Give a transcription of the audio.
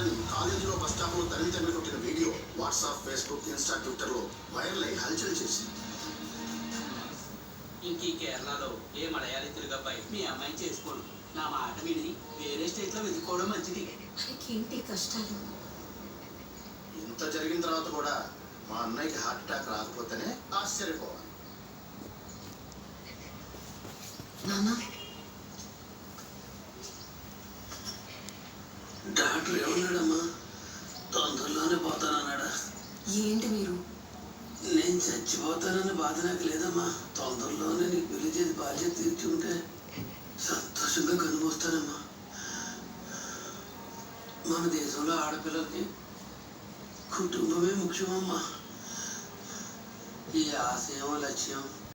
చేస్తారని కాలేజీలో bus stop లో తల్లి కొట్టిన video WhatsApp, Facebook, Insta, Twitter లో వైరల్ అయి హల్చల్ చేసింది. ఇంక ఈ కేరళలో ఏ మలయాళీ తెలుగుపై మీ అమ్మాయి చేసుకోడు. నా మాట విని వేరే స్టేట్ లో వెతుక్కోవడం మంచిది. ఏంటి కష్టాలు? ఇంత జరిగిన తర్వాత కూడా మా అన్నయ్యకి హార్ట్ అటాక్ రాకపోతేనే ఆశ్చర్యపోవాలి. నానా, డాక్టర్ ఏమన్నాడమ్మా? తొందరలోనే పోతానన్నాడా? ఏంటి మీరు? నేను చచ్చిపోతానన్న బాధ నాకు లేదమ్మా. తొందరలోనే నీకు పెళ్లి చేసి బాధ్యత తీర్చుంటే సంతోషంగా కనుమొస్తానమ్మా. మన దేశంలో ఆడపిల్లలకి కుటుంబమే ముఖ్యమమ్మా. ఈ ఆశయం, లక్ష్యం